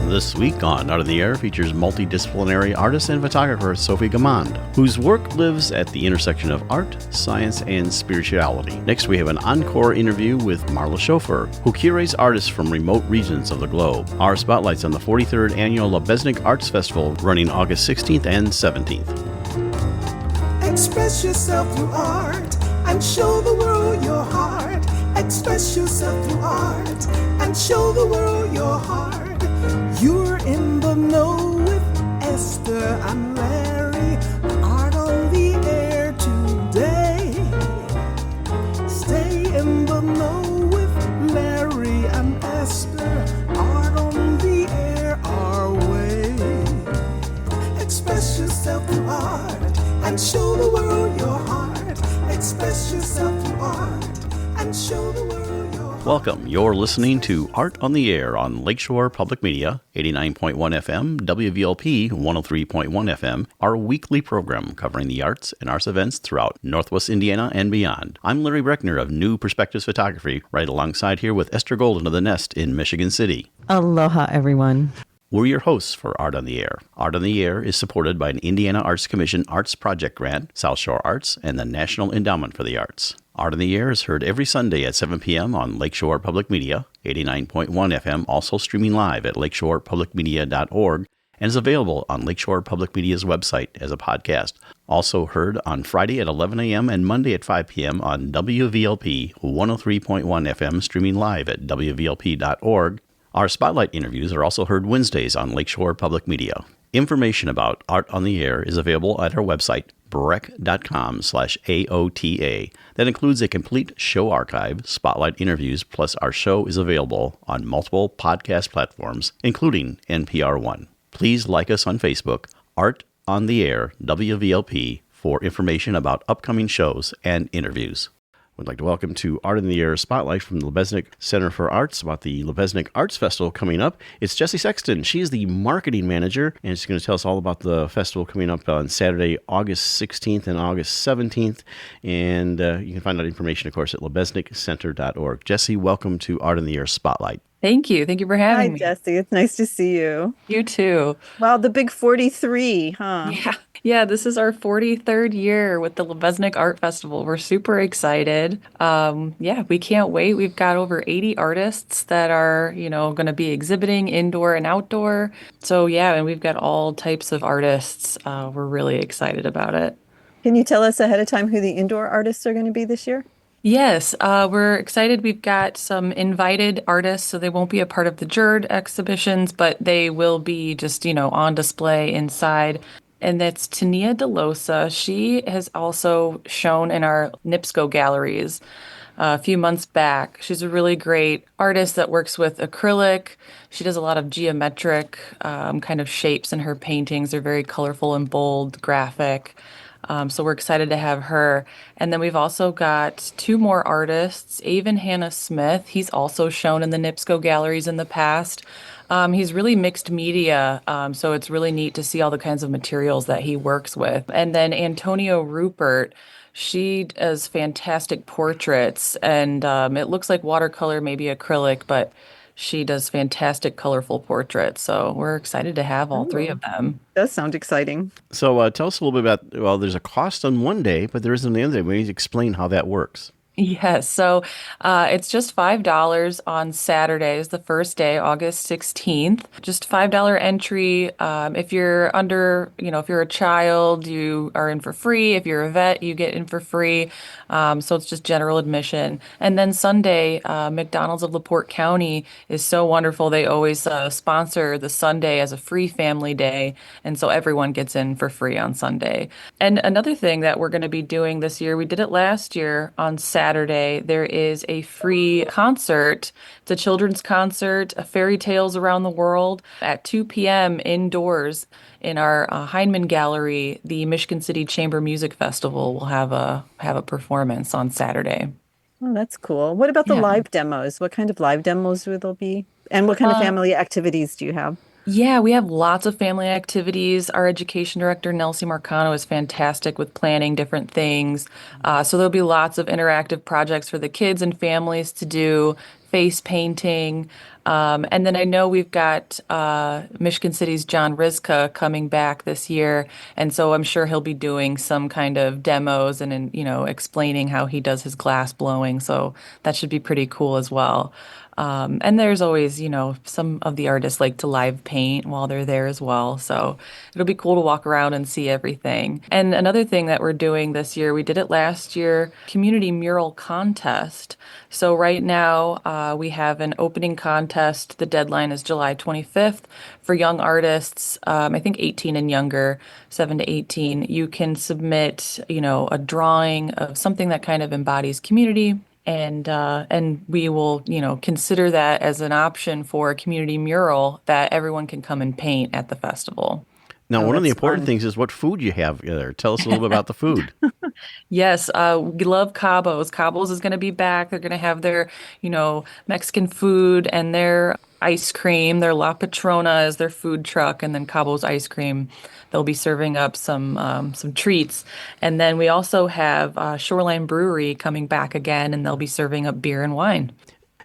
This week on Art in the Air features multidisciplinary artist and photographer Sophie Gamand, whose work lives at the intersection of art, science, and spirituality. Next, we have an encore interview with Marla Schofer, who curates artists from remote regions of the globe. Our spotlight's on the 43rd Annual Lebesnick Arts Festival running August 16th and 17th. Express yourself through art and show the world your heart. Express yourself through art and show the world your heart. You're in the know with Esther and Larry. Art on the air today. Stay in the know with Larry and Esther. Art on the air our way. Express yourself through art and show the world your heart. Express yourself through art and show the world your heart. Welcome. You're listening to Art on the Air on Lakeshore Public Media, 89.1 FM, WVLP 103.1 FM, our weekly program covering the arts and arts events throughout Northwest Indiana and beyond. I'm Larry Breckner of New Perspectives Photography, right alongside here with Esther Golden of The Nest in Michigan City. Aloha, everyone. We're your hosts for Art on the Air. Art on the Air is supported by an Indiana Arts Commission Arts Project Grant, South Shore Arts, and the National Endowment for the Arts. Art on the Air is heard every Sunday at 7 p.m. on Lakeshore Public Media, 89.1 FM, also streaming live at lakeshorepublicmedia.org, and is available on Lakeshore Public Media's website as a podcast. Also heard on Friday at 11 a.m. and Monday at 5 p.m. on WVLP 103.1 FM, streaming live at wvlp.org. Our spotlight interviews are also heard Wednesdays on Lakeshore Public Media. Information about Art on the Air is available at our website, breck.com/AOTA. That includes a complete show archive, spotlight interviews, plus our show is available on multiple podcast platforms, including NPR One. Please like us on Facebook, Art on the Air, WVLP, for information about upcoming shows and interviews. We'd like to welcome to Art in the Air Spotlight from the Lebesnick Center for Arts about the Lebesnick Arts Festival coming up. It's Jessie Sexton. She is the marketing manager, and she's going to tell us all about the festival coming up on Saturday, August 16th and August 17th. And you can find out information, of course, at lebesnickcenter.org. Jessie, welcome to Art in the Air Spotlight. Thank you. Thank you for having me. Hi, Jessie. It's nice to see you. You too. Wow, the big 43, huh? Yeah, this is our 43rd year with the Lebesnick Art Festival. We're super excited. We can't wait. We've got over 80 artists that are, going to be exhibiting indoor and outdoor. So, and we've got all types of artists. We're really excited about it. Can you tell us ahead of time who the indoor artists are going to be this year? Yes, we're excited. We've got some invited artists, so they won't be a part of the juried exhibitions, but they will be just, on display inside. And that's Tania DeLosa. She has also shown in our NIPSCO galleries a few months back. She's a really great artist that works with acrylic. She does a lot of geometric kind of shapes in her paintings. They're very colorful and bold, graphic. So we're excited to have her. And then we've also got two more artists, Avon Hannah Smith. He's also shown in the NIPSCO galleries in the past. He's really mixed media, so it's really neat to see all the kinds of materials that he works with. And then Antonio Rupert, she does fantastic portraits, and it looks like watercolor, maybe acrylic, but she does fantastic, colorful portraits. So we're excited to have all three of them. Does sound exciting. So tell us a little bit about, there's a cost on one day, but there isn't the other day. Maybe explain how that works. Yes. So it's just $5 on Saturdays, the first day, August 16th. Just $5 entry. If you're under, if you're a child, you are in for free. If you're a vet, you get in for free. So it's just general admission. And then Sunday, McDonald's of LaPorte County is so wonderful. They always sponsor the Sunday as a free family day. And so everyone gets in for free on Sunday. And another thing that we're going to be doing this year, we did it last year on Saturday, there is a free concert. It's a children's concert, Fairy Tales Around the World at 2 p.m. indoors in our Heinemann Gallery. The Michigan City Chamber Music Festival will have a performance on Saturday. Oh, that's cool. What about the live demos? What kind of live demos will there be? And what kind of family activities do you have? Yeah, we have lots of family activities. Our education director, Nelsie Marcano, is fantastic with planning different things. So there'll be lots of interactive projects for the kids and families to do, face painting. And then I know we've got Michigan City's John Rizka coming back this year, and so I'm sure he'll be doing some kind of demos and explaining how he does his glass blowing. So that should be pretty cool as well. And there's always, some of the artists like to live paint while they're there as well. So it'll be cool to walk around and see everything. And another thing that we're doing this year, we did it last year, community mural contest. So right now, we have an opening contest. The deadline is July 25th for young artists, I think 18 and younger, 7 to 18. You can submit, a drawing of something that kind of embodies community. And we will, consider that as an option for a community mural that everyone can come and paint at the festival. Now, Oh, one of the that's important fun. things is what food you have there. Tell us a little bit about the food. Yes, we love Cabos. Cabos is going to be back. They're going to have their, Mexican food and their ice cream. Their La Patrona is their food truck, and then Cabos ice cream. They'll be serving up some treats, and then we also have Shoreline Brewery coming back again, and they'll be serving up beer and wine.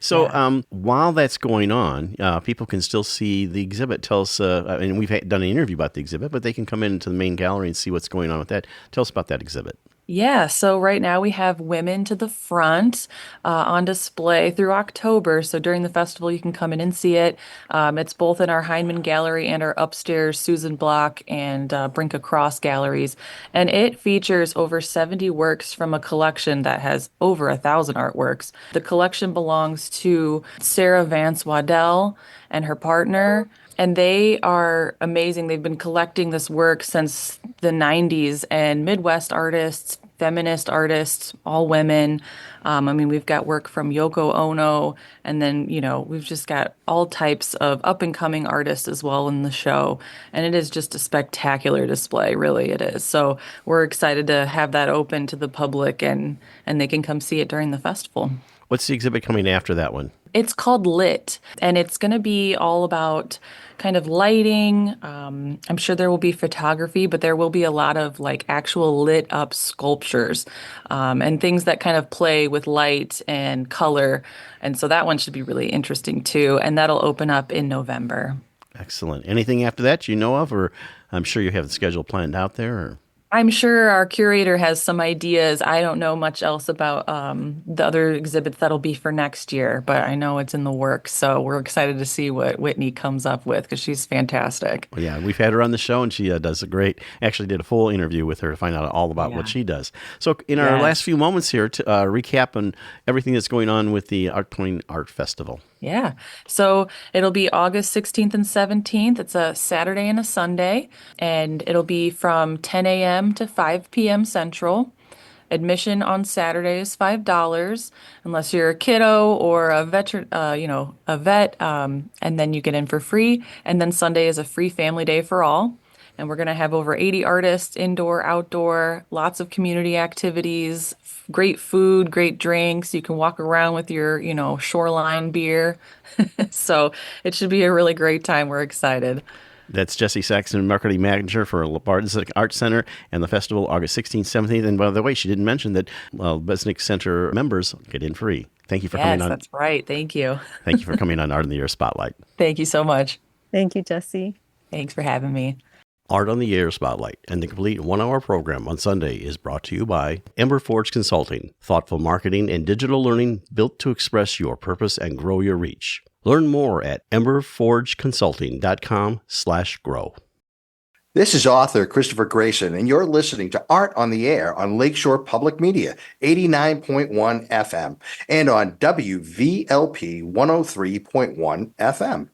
So Yeah. while that's going on, people can still see the exhibit. Tell us, and done an interview about the exhibit, but they can come into the main gallery and see what's going on with that. Tell us about that exhibit. Yeah, so right now we have Women to the Front on display through October. So during the festival, you can come in and see it. It's both in our Heinemann Gallery and our upstairs Susan Block and Brink Across galleries. And it features over 70 works from a collection that has over 1,000 artworks. The collection belongs to Sarah Vance Waddell and her partner. And they are amazing. They've been collecting this work since the 90s, and Midwest artists, feminist artists, all women. We've got work from Yoko Ono, and then, we've just got all types of up and coming artists as well in the show. And it is just a spectacular display, really it is. So we're excited to have that open to the public and they can come see it during the festival. What's the exhibit coming after that one? It's called Lit, and it's going to be all about kind of lighting. I'm sure there will be photography, but there will be a lot of like actual lit up sculptures and things that kind of play with light and color. And so that one should be really interesting too. And that'll open up in November. Excellent. Anything after that you know of, or I'm sure you have the schedule planned out there? Or? I'm sure our curator has some ideas. I don't know much else about the other exhibits that'll be for next year, but I know it's in the works. So we're excited to see what Whitney comes up with because she's fantastic. Well, yeah, we've had her on the show, and she does a great. Actually, did a full interview with her to find out all about what Yeah. she does. So, in our Yes. last few moments here, to recap on everything that's going on with the Art Point Art Festival. Yeah. So it'll be August 16th and 17th. It's a Saturday and a Sunday, and it'll be from 10 a.m. to 5 p.m. Central. Admission on Saturday is $5, unless you're a kiddo or a veteran, a vet, and then you get in for free. And then Sunday is a free family day for all. And we're going to have over 80 artists, indoor, outdoor, lots of community activities, great food, great drinks. You can walk around with your, shoreline beer. So it should be a really great time. We're excited. That's Jesse Saxon, marketing manager for Besnick Art Center and the festival, August 16th, 17th. And by the way, she didn't mention that Besnick Center members get in free. Thank you for coming Yes, on. that's right. Thank you. Thank you for coming on Art in the Air Spotlight. Thank you so much. Thank you, Jesse. Thanks for having me. Art on the Air Spotlight and the complete 1-hour program on Sunday is brought to you by Ember Forge Consulting, thoughtful marketing and digital learning built to express your purpose and grow your reach. Learn more at emberforgeconsulting.com/grow. This is author Christopher Grayson, and you're listening to Art on the Air on Lakeshore Public Media, 89.1 FM, and on WVLP 103.1 FM.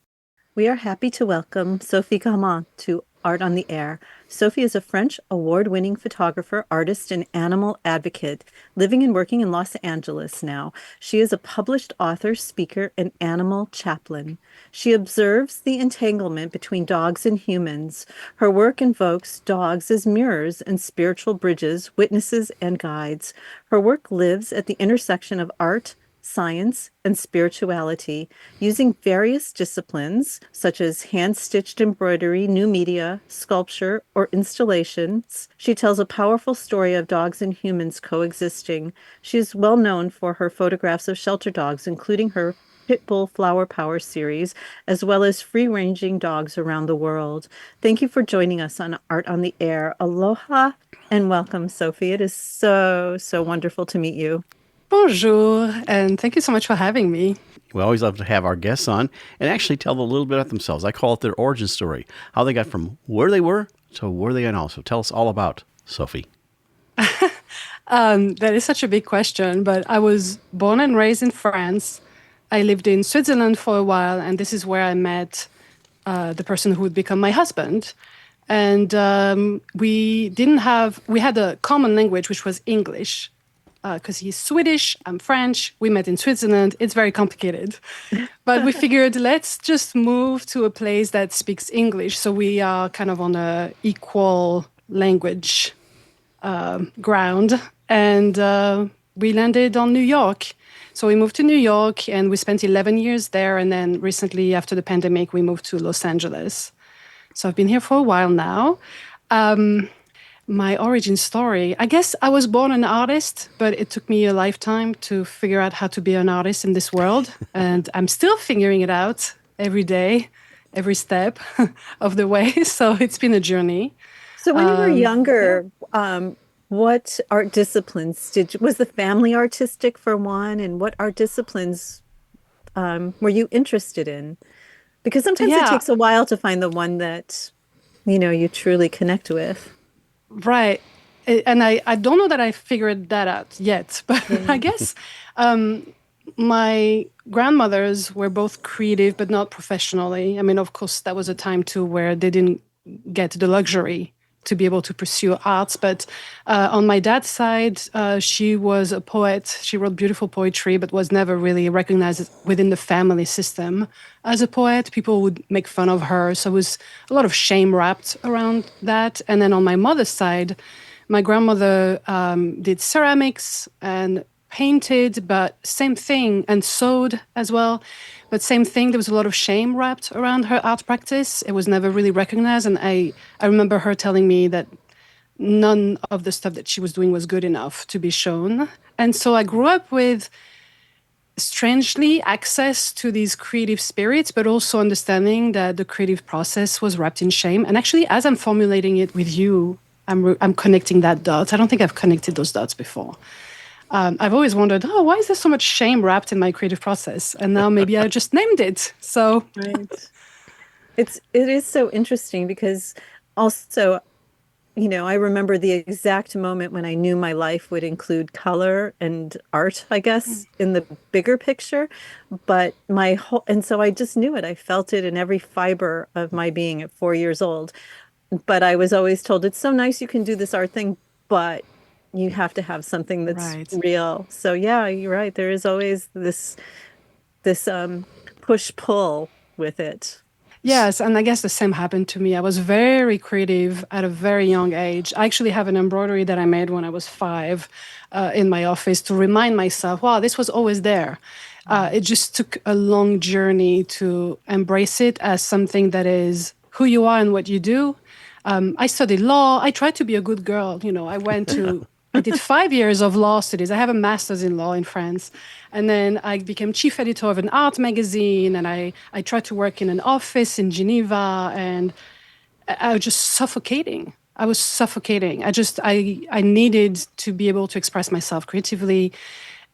We are happy to welcome Sophie Gamand to Art on the Air. Sophie is a French award-winning photographer, artist, and animal advocate, living and working in Los Angeles now. She is a published author, speaker, and animal chaplain. She observes the entanglement between dogs and humans. Her work invokes dogs as mirrors and spiritual bridges, witnesses, and guides. Her work lives at the intersection of art, science, and spirituality, using various disciplines such as hand-stitched embroidery, new media, sculpture, or installations. She tells a powerful story of dogs and humans coexisting. She is well known for her photographs of shelter dogs, including her Pitbull Flower Power series, as well as free-ranging dogs around the world. Thank you for joining us on Art on the Air. Aloha and welcome, Sophie. It is so, so wonderful to meet you. Bonjour, and thank you so much for having me. We always love to have our guests on and actually tell a little bit about themselves. I call it their origin story, how they got from where they were to where they are now. So tell us all about Sophie. That is such a big question, but I was born and raised in France. I lived in Switzerland for a while, and this is where I met the person who would become my husband. And we had a common language, which was English. Because he's Swedish, I'm French, we met in Switzerland. It's very complicated. But we figured, let's just move to a place that speaks English. So we are kind of on a equal language ground. And we landed on New York. So we moved to New York and we spent 11 years there. And then recently, after the pandemic, we moved to Los Angeles. So I've been here for a while now. My origin story, I guess I was born an artist, but it took me a lifetime to figure out how to be an artist in this world. And I'm still figuring it out every day, every step of the way. So it's been a journey. So when you were younger, what art disciplines was the family artistic for one? And what art disciplines were you interested in? Because sometimes it takes a while to find the one that, you truly connect with. Right. And I don't know that I figured that out yet, but I guess my grandmothers were both creative, but not professionally. I mean, of course, that was a time too where they didn't get the luxury to be able to pursue arts. But on my dad's side, she was a poet. She wrote beautiful poetry, but was never really recognized within the family system as a poet. People would make fun of her. So it was a lot of shame wrapped around that. And then on my mother's side, my grandmother did ceramics and painted, but same thing, and sewed as well. But same thing, there was a lot of shame wrapped around her art practice. It was never really recognized. And I remember her telling me that none of the stuff that she was doing was good enough to be shown. And so I grew up with, strangely, access to these creative spirits, but also understanding that the creative process was wrapped in shame. And actually, as I'm formulating it with you, I'm connecting that dot. I don't think I've connected those dots before. I've always wondered, why is there so much shame wrapped in my creative process? And now maybe I just named it. So right. It is so interesting because also, I remember the exact moment when I knew my life would include color and art, I guess, in the bigger picture. But and so I just knew it. I felt it in every fiber of my being at 4 years old. But I was always told, it's so nice you can do this art thing, but you have to have something that's real. So yeah, you're right. There is always this push-pull with it. Yes, and I guess the same happened to me. I was very creative at a very young age. I actually have an embroidery that I made when I was 5 in my office to remind myself, wow, this was always there. It just took a long journey to embrace it as something that is who you are and what you do. I studied law. I tried to be a good girl. I did 5 years of law studies. I have a master's in law in France. And then I became chief editor of an art magazine. And I tried to work in an office in Geneva. And I was just suffocating. I was suffocating. I needed to be able to express myself creatively.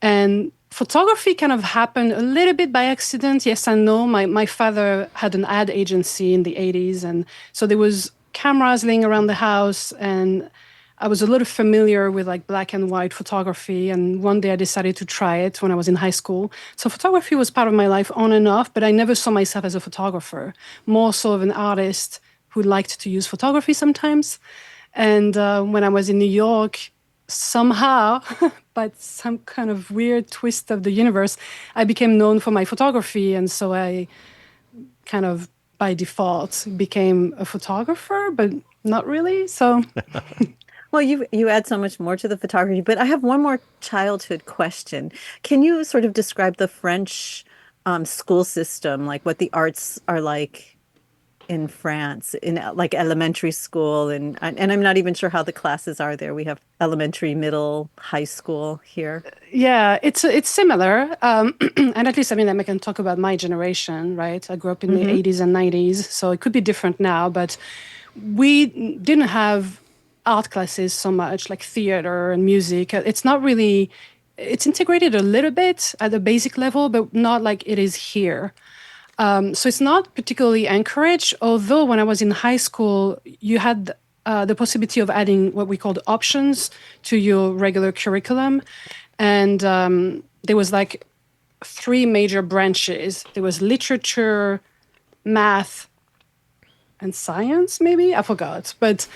And photography kind of happened a little bit by accident. Yes and no. My father had an ad agency in the 80s. And so there was cameras laying around the house. And I was a little familiar with like black and white photography. And one day I decided to try it when I was in high school. So photography was part of my life on and off, but I never saw myself as a photographer, more so of an artist who liked to use photography sometimes. And when I was in New York, somehow, by some kind of weird twist of the universe, I became known for my photography. And so I kind of by default became a photographer, but not really. So... Well, you add so much more to the photography, but I have one more childhood question. Can you sort of describe the French school system, like what the arts are like in France, in like elementary school, and I'm not even sure how the classes are there. We have elementary, middle, high school here. Yeah, it's similar. And at least, I mean, I can talk about my generation, right? I grew up in the Hmm. 80s and 90s, so it could be different now, but we didn't have art classes so much, like theater and music. It's not really, it's integrated a little bit at the basic level, but not like it is here. So it's not particularly encouraged, although when I was in high school, you had the possibility of adding what we called options to your regular curriculum. And there was like three major branches. There was literature, math, and science, maybe? I forgot. But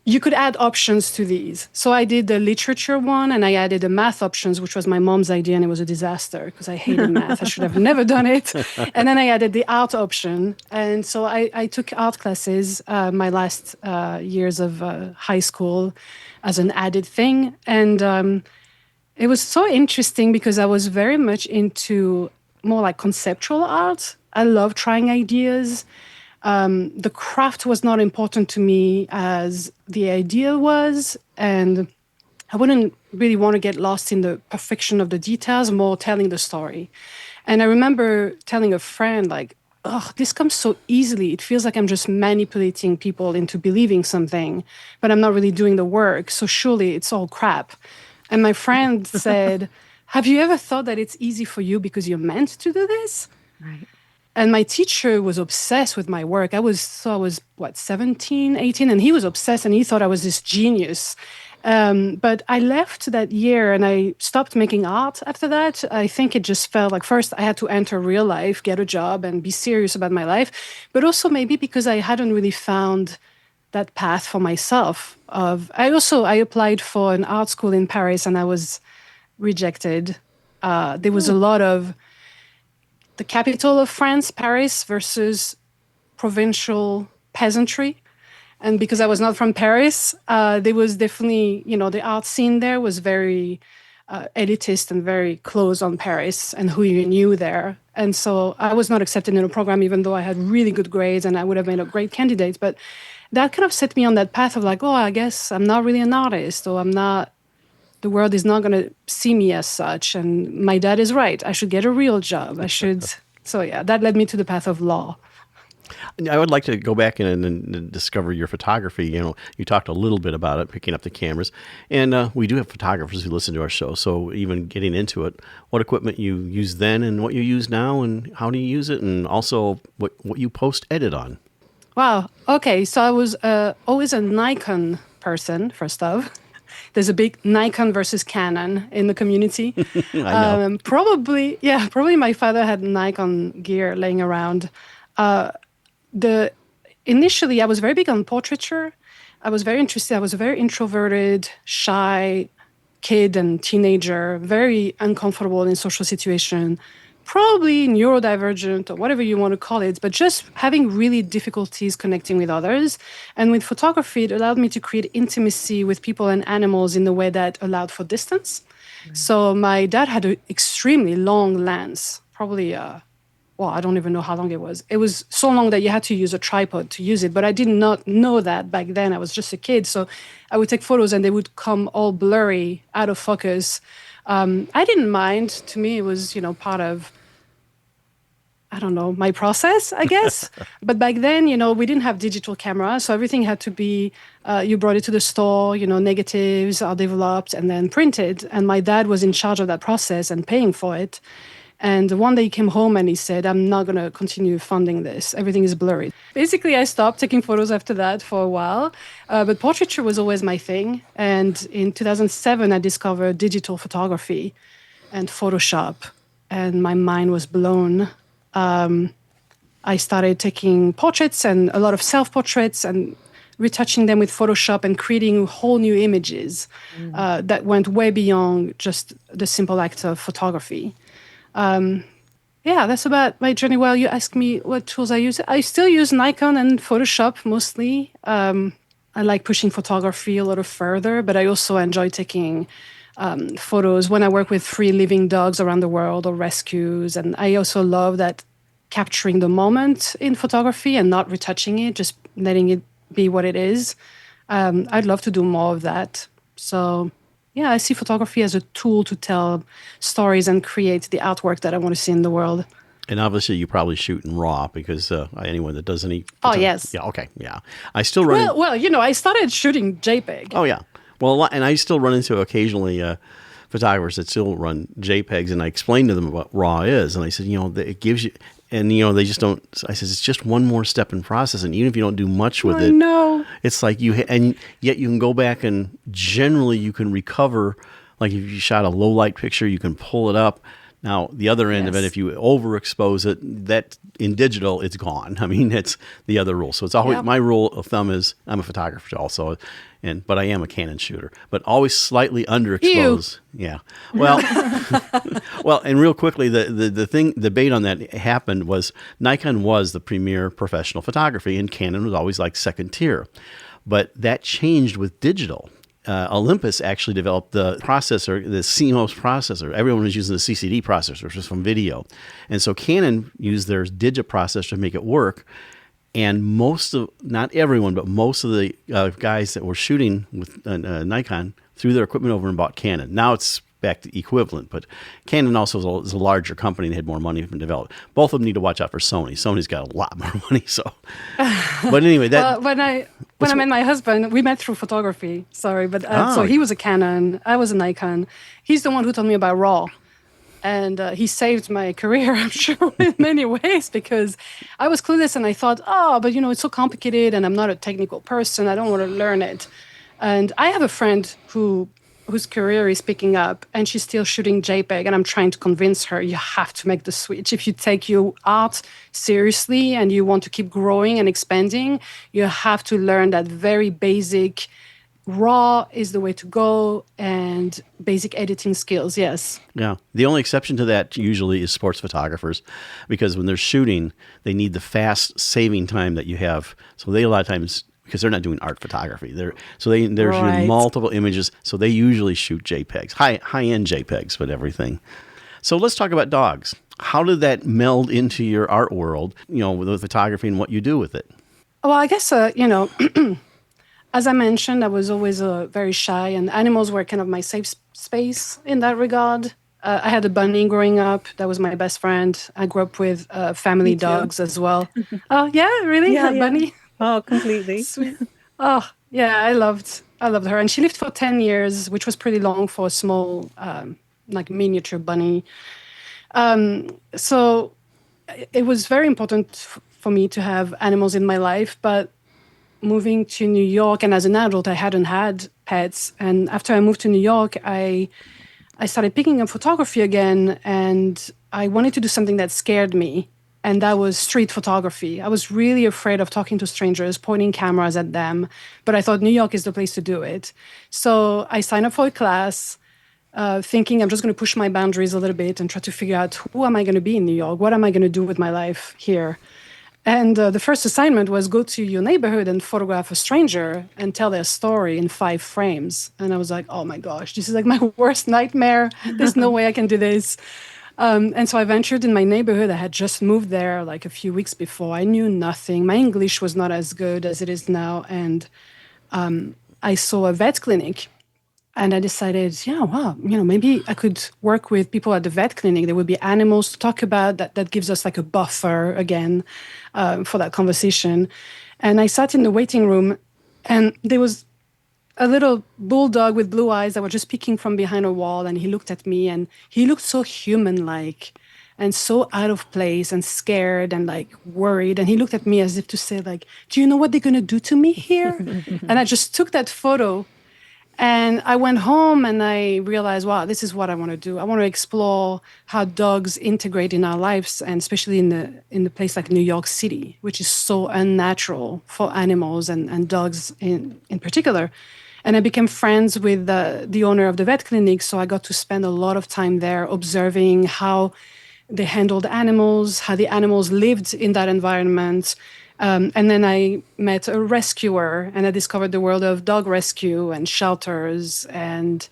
you could add options to these. So I did the literature one and I added the math options, which was my mom's idea, and it was a disaster because I hated math. I should have never done it. And then I added the art option. And so I took art classes my last years of high school as an added thing. And it was so interesting because I was very much into more like conceptual art. I love trying ideas. The craft was not important to me as the idea was, and I wouldn't really want to get lost in the perfection of the details, more telling the story. And I remember telling a friend, like, oh, this comes so easily. It feels like I'm just manipulating people into believing something, but I'm not really doing the work. So surely it's all crap. And my friend said, have you ever thought that it's easy for you because you're meant to do this? Right. And my teacher was obsessed with my work. I was, what, 17, 18? And he was obsessed and he thought I was this genius. But I left that year and I stopped making art after that. I think it just felt like first I had to enter real life, get a job and be serious about my life. But also maybe because I hadn't really found that path for myself. I applied for an art school in Paris and I was rejected. There was a lot of the capital of France, Paris, versus provincial peasantry. And because I was not from Paris, there was definitely, the art scene there was very elitist and very closed on Paris and who you knew there. And so I was not accepted in a program, even though I had really good grades and I would have made a great candidate. But that kind of set me on that path of like, oh, I guess I'm not really an artist, or the world is not going to see me as such. And my dad is right. I should get a real job. So yeah, that led me to the path of law. I would like to go back and discover your photography. You talked a little bit about it, picking up the cameras. And we do have photographers who listen to our show. So even getting into it, what equipment you used then and what you use now and how do you use it? And also what you post-edit on. Wow. Okay. So I was always a Nikon person, first off. There's a big Nikon versus Canon in the community. I know. Probably my father had Nikon gear laying around. Initially, I was very big on portraiture. I was very interested. I was a very introverted, shy kid and teenager, very uncomfortable in social situation, probably neurodivergent or whatever you want to call it, but just having really difficulties connecting with others. And with photography, it allowed me to create intimacy with people and animals in a way that allowed for distance. Mm-hmm. So my dad had an extremely long lens, probably, I don't even know how long it was. It was so long that you had to use a tripod to use it, but I did not know that back then. I was just a kid. So I would take photos and they would come all blurry, out of focus. I didn't mind. To me, it was, part of, I don't know, my process, I guess. But back then, we didn't have digital cameras. So everything had to be, you brought it to the store, negatives are developed and then printed. And my dad was in charge of that process and paying for it. And one day he came home and he said, I'm not going to continue funding this. Everything is blurry. Basically, I stopped taking photos after that for a while. But portraiture was always my thing. And in 2007, I discovered digital photography and Photoshop. And my mind was blown. I started taking portraits and a lot of self-portraits and retouching them with Photoshop and creating whole new images that went way beyond just the simple act of photography. That's about my journey. Well, you asked me what tools I use. I still use Nikon and Photoshop mostly. I like pushing photography a little further, but I also enjoy taking photos when I work with free living dogs around the world or rescues. And I also love that capturing the moment in photography and not retouching it, just letting it be what it is. I'd love to do more of that. So, yeah, I see photography as a tool to tell stories and create the artwork that I want to see in the world. And obviously, you probably shoot in RAW because anyone that does any. Oh, yes. Yeah, okay, yeah. I still run. Well, I started shooting JPEG. Oh, yeah. Well, and I still run into occasionally photographers that still run JPEGs, and I explain to them what RAW is, and I said, it gives you, and they just don't. I said it's just one more step in processing. Even if you don't do much with it, no, it's like and yet you can go back and generally you can recover. Like if you shot a low light picture, you can pull it up. Now, the other end of it, if you overexpose it, that in digital, it's gone. I mean, it's the other rule. So it's always my rule of thumb is I'm a photographer also, but I am a Canon shooter, but always slightly underexposed. Yeah. Well, well, and real quickly, the debate on that happened was Nikon was the premier professional photography, and Canon was always like second tier, but that changed with digital. Olympus actually developed the processor, the CMOS processor. Everyone was using the CCD processor, which was from video. And so Canon used their digit processor to make it work. And not everyone, but most of the guys that were shooting with Nikon threw their equipment over and bought Canon. Now it's back to equivalent, but Canon also is a larger company and had more money to develop. Both of them need to watch out for Sony. Sony's got a lot more money. So, but anyway, when I met my husband, we met through photography. Sorry, but so he was a Canon, I was a Nikon. He's the one who told me about RAW, and he saved my career, I'm sure, in many ways, because I was clueless and I thought, but it's so complicated, and I'm not a technical person. I don't want to learn it. And I have a friend whose career is picking up, and she's still shooting JPEG, and I'm trying to convince her, you have to make the switch. If you take your art seriously and you want to keep growing and expanding, you have to learn that very basic RAW is the way to go, and basic editing skills, yes. Yeah. The only exception to that usually is sports photographers, because when they're shooting, they need the fast saving time that you have. So they a lot of times, because they're not doing art photography. They're shooting multiple images, so they usually shoot JPEGs, high-end JPEGs, but everything. So let's talk about dogs. How did that meld into your art world, with photography and what you do with it? Well, I guess, as I mentioned, I was always very shy, and animals were kind of my safe space in that regard. I had a bunny growing up. That was my best friend. I grew up with family dogs as well. Oh, yeah, really? Yeah, bunny? Oh, completely. Sweet. Oh, yeah, I loved her. And she lived for 10 years, which was pretty long for a small, miniature bunny. So it was very important for me to have animals in my life. But moving to New York, and as an adult, I hadn't had pets. And after I moved to New York, I started picking up photography again, and I wanted to do something that scared me. And that was street photography. I was really afraid of talking to strangers, pointing cameras at them. But I thought New York is the place to do it. So I signed up for a class, thinking I'm just going to push my boundaries a little bit and try to figure out who am I going to be in New York? What am I going to do with my life here? And the first assignment was go to your neighborhood and photograph a stranger and tell their story in 5 frames. And I was like, oh my gosh, this is like my worst nightmare. There's no way I can do this. And so I ventured in my neighborhood. I had just moved there like a few weeks before. I knew nothing. My English was not as good as it is now. And I saw a vet clinic. And I decided, maybe I could work with people at the vet clinic. There would be animals to talk about. That gives us like a buffer again for that conversation. And I sat in the waiting room, and there was a little bulldog with blue eyes that were just peeking from behind a wall. And he looked at me, and he looked so human-like and so out of place and scared and like worried. And he looked at me as if to say, like, do you know what they're going to do to me here? And I just took that photo. And I went home and I realized, wow, this is what I want to do. I want to explore how dogs integrate in our lives, and especially in the place like New York City, which is so unnatural for animals and dogs in particular. And I became friends with the owner of the vet clinic, so I got to spend a lot of time there observing how they handled animals, how the animals lived in that environment. And then I met a rescuer, and I discovered the world of dog rescue and shelters, and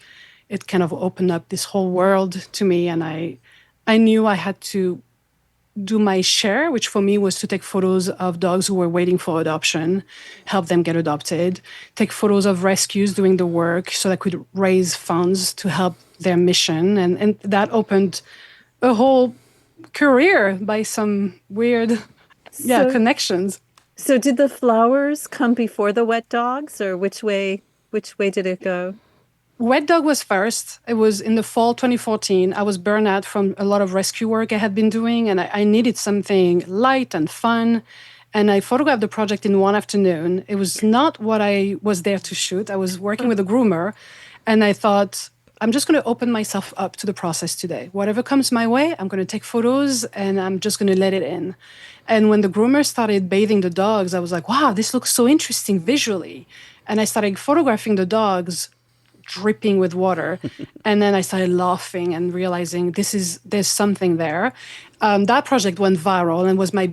it kind of opened up this whole world to me. And I knew I had to do my share, which for me was to take photos of dogs who were waiting for adoption, help them get adopted, take photos of rescues doing the work so I could raise funds to help their mission. And that opened a whole career by some weird connections. So did the flowers come before the wet dogs, or which way did it go? Wet Dog was first. It was in the fall 2014. I was burned out from a lot of rescue work I had been doing, and I needed something light and fun. And I photographed the project in one afternoon. It was not what I was there to shoot. I was working with a groomer, and I thought, I'm just going to open myself up to the process today. Whatever comes my way, I'm going to take photos, and I'm just going to let it in. And when the groomer started bathing the dogs, I was like, wow, this looks so interesting visually. And I started photographing the dogs dripping with water. And then I started laughing and realizing there's something there. That project went viral and was my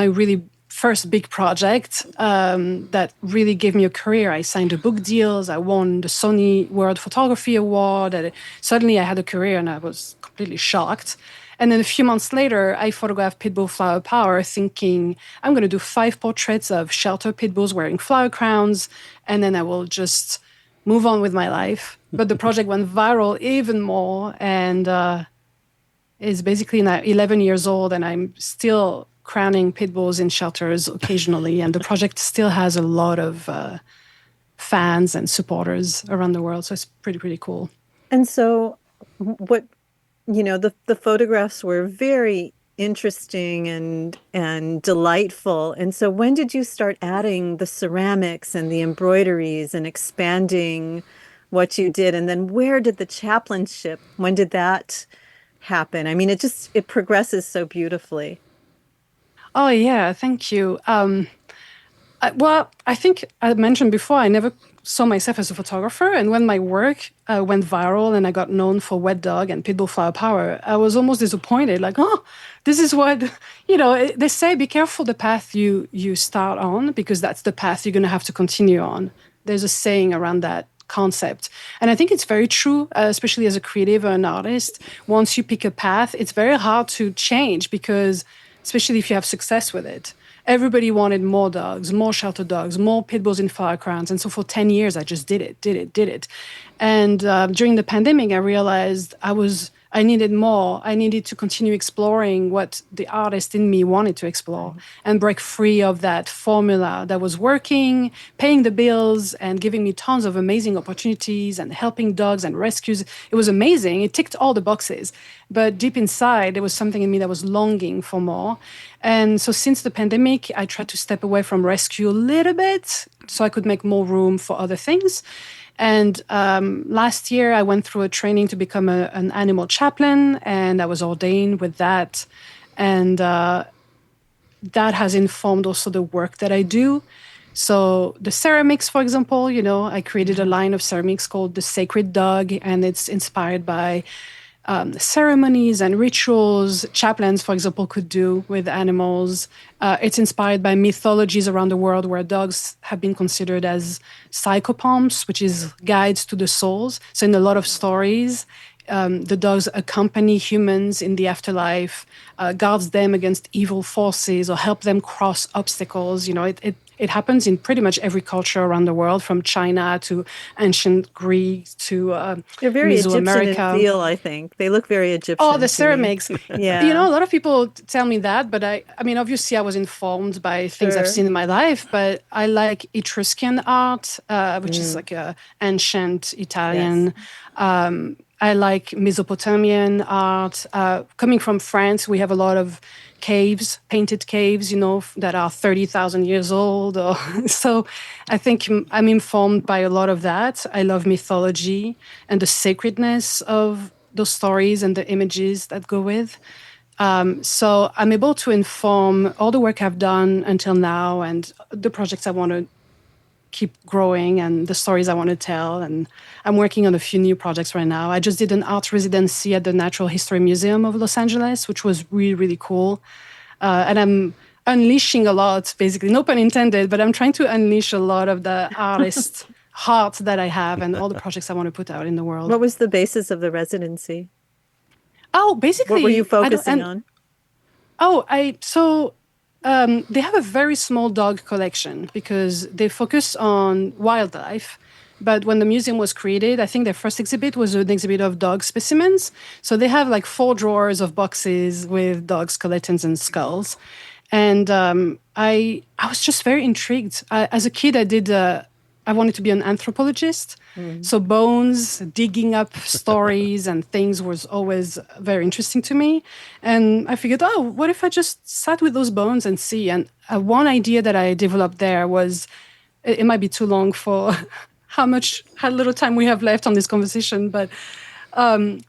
really first big project that really gave me a career. I signed the book deals. I won the Sony World Photography Award. And suddenly I had a career and I was completely shocked. And then a few months later, I photographed Pitbull Flower Power, thinking I'm going to do 5 portraits of shelter pit bulls wearing flower crowns, and then I will just move on with my life. But the project went viral even more, and is basically now 11 years old, and I'm still crowning pit bulls in shelters occasionally. And the project still has a lot of fans and supporters around the world. So it's pretty cool. And so what, the photographs were very interesting and delightful. And so when did you start adding the ceramics and the embroideries and expanding what you did? And then where did the chaplainship, when did that happen? I mean, it progresses so beautifully. Oh, yeah, thank you. I think I mentioned before, I never saw myself as a photographer. And when my work went viral and I got known for Wet Dog and Pitbull Flower Power, I was almost disappointed. Like, oh, this is what, they say, be careful the path you start on, because that's the path you're going to have to continue on. There's a saying around that concept. And I think it's very true, especially as a creative or an artist. Once you pick a path, it's very hard to change, because especially if you have success with it. Everybody wanted more dogs, more shelter dogs, more pit bulls in flower crowns. And so for 10 years, I just did it. And during the pandemic, I realized I needed more. I needed to continue exploring what the artist in me wanted to explore and break free of that formula that was working, paying the bills, and giving me tons of amazing opportunities and helping dogs and rescues. It was amazing. It ticked all the boxes. But deep inside, there was something in me that was longing for more. And so since the pandemic, I tried to step away from rescue a little bit so I could make more room for other things. And last year, I went through a training to become an animal chaplain, and I was ordained with that. And that has informed also the work that I do. So the ceramics, for example, I created a line of ceramics called the Sacred Dog, and it's inspired by ceremonies and rituals chaplains, for example, could do with animals. It's inspired by mythologies around the world where dogs have been considered as psychopomps, which is guides to the souls. So in a lot of stories, the dogs accompany humans in the afterlife, guards them against evil forces, or help them cross obstacles. It happens in pretty much every culture around the world, from China to ancient Greece to They're very Mesoamerica. Egyptian in feel, I think. They look very Egyptian. Oh, the ceramics. Yeah. A lot of people tell me that, but I mean, obviously I was informed by things I've seen in my life, but I like Etruscan art, which is like a ancient Italian. Yes. I like Mesopotamian art. Coming from France, we have a lot of caves, painted caves, that are 30,000 years old. So I think I'm informed by a lot of that. I love mythology and the sacredness of those stories and the images that go with. So I'm able to inform all the work I've done until now and the projects I want to keep growing and the stories I want to tell. And I'm working on a few new projects right now. I just did an art residency at the Natural History Museum of Los Angeles, which was really, really cool. And I'm unleashing a lot, basically, no pun intended, but I'm trying to unleash a lot of the artist heart that I have and all the projects I want to put out in the world. What was the basis of the residency? Oh, basically... What were you focusing on? They have a very small dog collection because they focus on wildlife. But when the museum was created, I think their first exhibit was an exhibit of dog specimens. So they have like 4 drawers of boxes with dog skeletons and skulls. And I was just very intrigued. As a kid, I wanted to be an anthropologist. So bones, digging up stories and things was always very interesting to me. And I figured, what if I just sat with those bones and see? And one idea that I developed there was, it might be too long for how little time we have left on this conversation, but I'm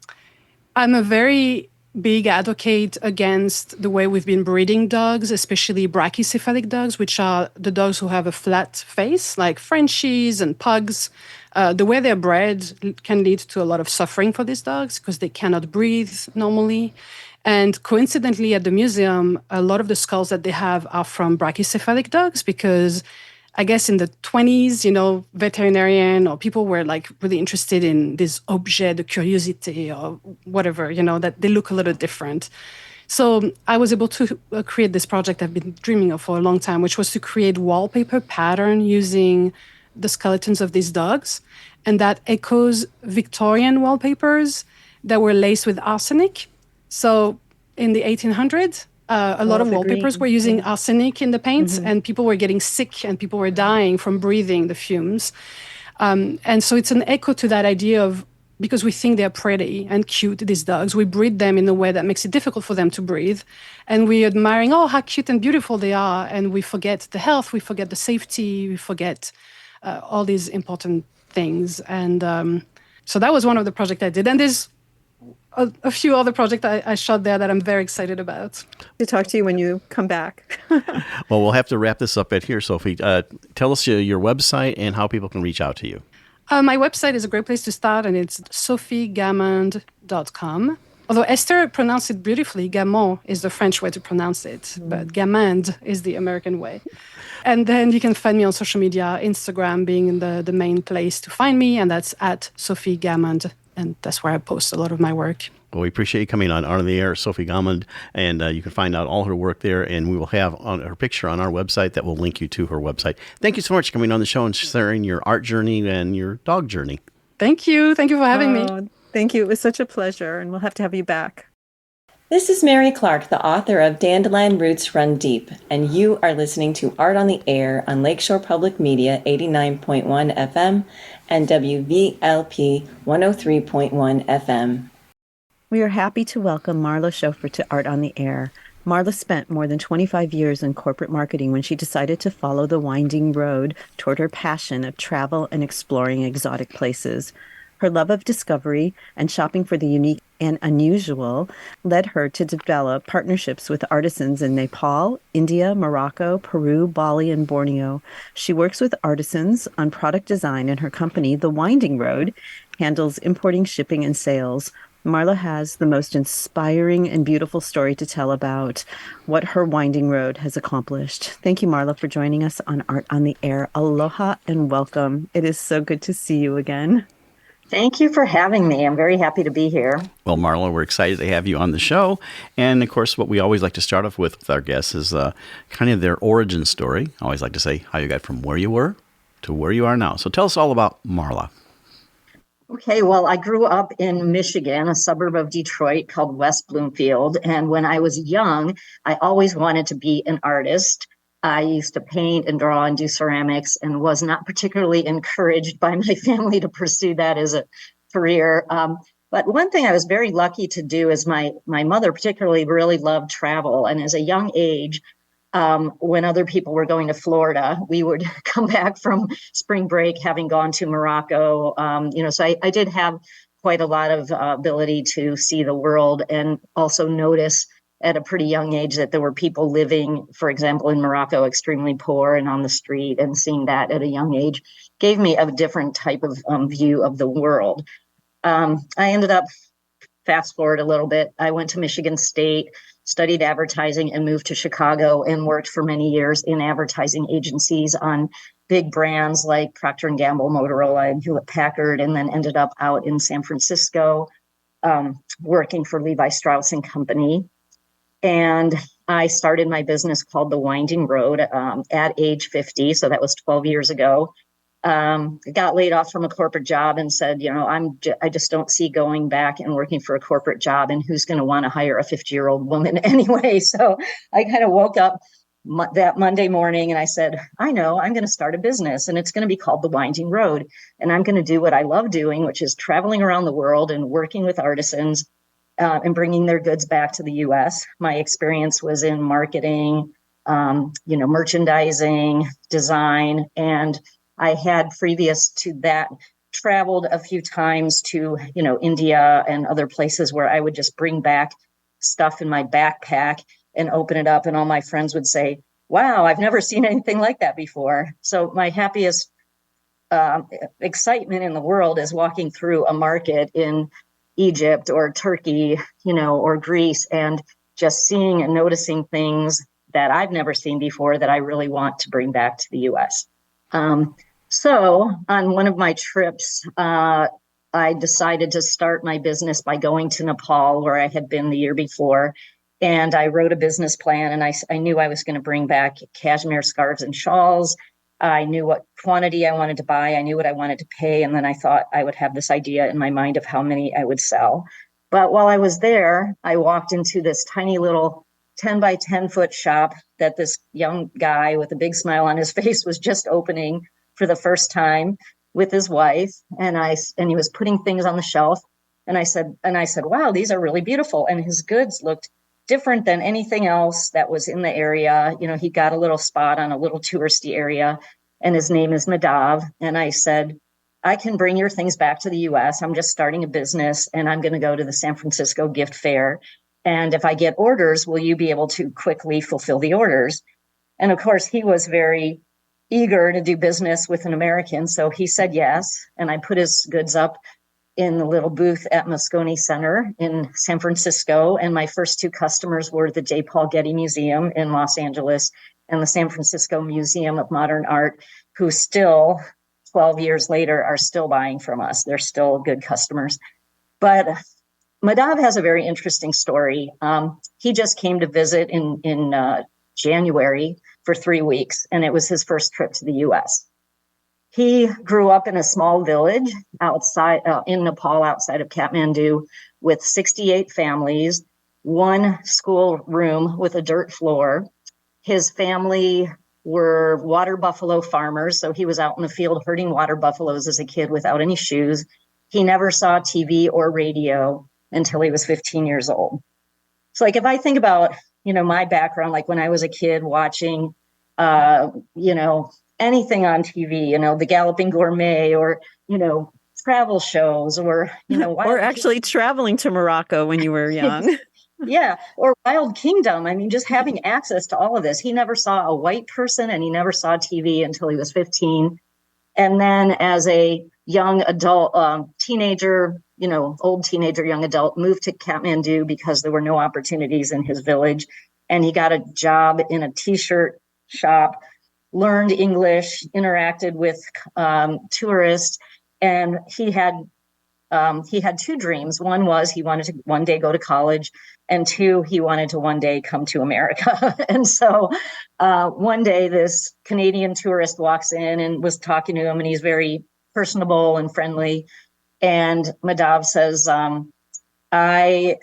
a very big advocate against the way we've been breeding dogs, especially brachycephalic dogs, which are the dogs who have a flat face, like Frenchies and pugs. The way they're bred can lead to a lot of suffering for these dogs because they cannot breathe normally. And coincidentally, at the museum, a lot of the skulls that they have are from brachycephalic dogs because I guess in the 20s, veterinarian or people were like really interested in this objet de curiosité or whatever, that they look a little different. So I was able to create this project I've been dreaming of for a long time, which was to create wallpaper pattern using the skeletons of these dogs. And that echoes Victorian wallpapers that were laced with arsenic. So in the 1800s, a lot of wallpapers were using arsenic in the paints, and people were getting sick and people were dying from breathing the fumes. And so it's an echo to that idea of, because we think they're pretty and cute, these dogs, we breed them in a way that makes it difficult for them to breathe. And we're admiring, how cute and beautiful they are. And we forget the health, we forget the safety, we forget all these important things. And so that was one of the projects I did. And there's a few other projects I shot there that I'm very excited about. To talk to you when you come back. Well, we'll have to wrap this up here, Sophie. Tell us your website and how people can reach out to you. My website is a great place to start, and it's sophiegamand.com. Although Esther pronounced it beautifully, Gamand is the French way to pronounce it, but Gamand is the American way. And then you can find me on social media, Instagram being the main place to find me, and that's at Sophie Gamand. And that's where I post a lot of my work. Well, we appreciate you coming on Art on the Air, Sophie Gamand, and you can find out all her work there, and we will have her picture on our website that will link you to her website. Thank you so much for coming on the show and sharing your art journey and your dog journey. Thank you. Thank you for having me. Thank you. It was such a pleasure, and we'll have to have you back. This is Mary Clark, the author of Dandelion Roots Run Deep, and you are listening to Art on the Air on Lakeshore Public Media 89.1 FM and WVLP 103.1 FM. We are happy to welcome Marla Schofer to Art on the Air. Marla spent more than 25 years in corporate marketing when she decided to follow the winding road toward her passion of travel and exploring exotic places. Her love of discovery and shopping for the unique and unusual led her to develop partnerships with artisans in Nepal, India, Morocco, Peru, Bali, and Borneo. She works with artisans on product design, and her company, The Winding Road, handles importing, shipping, and sales. Marla has the most inspiring and beautiful story to tell about what her winding road has accomplished. Thank you, Marla, for joining us on Art on the Air. Aloha and welcome. It is so good to see you again. Thank you for having me. I'm very happy to be here. Well, Marla, we're excited to have you on the show. And, of course, what we always like to start off with our guests is kind of their origin story. I always like to say how you got from where you were to where you are now. So tell us all about Marla. Okay, well, I grew up in Michigan, a suburb of Detroit called West Bloomfield. And when I was young, I always wanted to be an artist. I used to paint and draw and do ceramics and was not particularly encouraged by my family to pursue that as a career. But one thing I was very lucky to do is my mother particularly really loved travel. And as a young age, when other people were going to Florida, we would come back from spring break having gone to Morocco. So I did have quite a lot of ability to see the world and also notice at a pretty young age that there were people living, for example, in Morocco, extremely poor and on the street, and seeing that at a young age gave me a different type of view of the world. I ended up, fast forward a little bit, I went to Michigan State, studied advertising, and moved to Chicago and worked for many years in advertising agencies on big brands like Procter & Gamble, Motorola, and Hewlett-Packard, and then ended up out in San Francisco working for Levi Strauss & Company. And I started my business called The Winding Road at age 50. So that was 12 years ago. Got laid off from a corporate job and said, I just don't see going back and working for a corporate job, and who's going to want to hire a 50-year-old woman anyway. So I kind of woke up that Monday morning and I said, I know I'm going to start a business, and it's going to be called The Winding Road. And I'm going to do what I love doing, which is traveling around the world and working with artisans and bringing their goods back to the U.S. My experience was in marketing, merchandising, design, and I had previous to that traveled a few times to, India and other places where I would just bring back stuff in my backpack and open it up. And all my friends would say, wow, I've never seen anything like that before. So my happiest excitement in the world is walking through a market in Egypt or Turkey, or Greece, and just seeing and noticing things that I've never seen before that I really want to bring back to the U.S. So on one of my trips, I decided to start my business by going to Nepal, where I had been the year before. And I wrote a business plan, and I knew I was going to bring back cashmere scarves and shawls. I knew what quantity I wanted to buy. I knew what I wanted to pay. And then I thought I would have this idea in my mind of how many I would sell. But while I was there, I walked into this tiny little 10 by 10 foot shop that this young guy with a big smile on his face was just opening for the first time with his wife. And he was putting things on the shelf. And I said, wow, these are really beautiful. And his goods looked different than anything else that was in the area. He got a little spot on a little touristy area, and his name is Madav. And I said, I can bring your things back to the US. I'm just starting a business, and I'm going to go to the San Francisco gift fair. And if I get orders, will you be able to quickly fulfill the orders? And of course, he was very eager to do business with an American. So he said yes. And I put his goods up in the little booth at Moscone Center in San Francisco. And my first two customers were the J. Paul Getty Museum in Los Angeles and the San Francisco Museum of Modern Art, who still, 12 years later, are still buying from us. They're still good customers. But Madav has a very interesting story. He just came to visit in January for 3 weeks, and it was his first trip to the U.S. He grew up in a small village outside in Nepal, outside of Kathmandu, with 68 families, one school room with a dirt floor. His family were water buffalo farmers, so he was out in the field herding water buffaloes as a kid without any shoes. He never saw TV or radio until he was 15 years old. So, if I think about, my background, like when I was a kid watching, anything on TV, the Galloping Gourmet or, travel shows or, or actually traveling to Morocco when you were young. Yeah. Or Wild Kingdom. I mean, just having access to all of this. He never saw a white person, and he never saw TV until he was 15. And then as a young adult, teenager, old teenager, young adult, moved to Kathmandu because there were no opportunities in his village. And he got a job in a t-shirt shop, learned English, interacted with tourists, and he had two dreams. One was he wanted to one day go to college, and two, he wanted to one day come to America. And so one day this Canadian tourist walks in and was talking to him, and he's very personable and friendly. And Madav says, the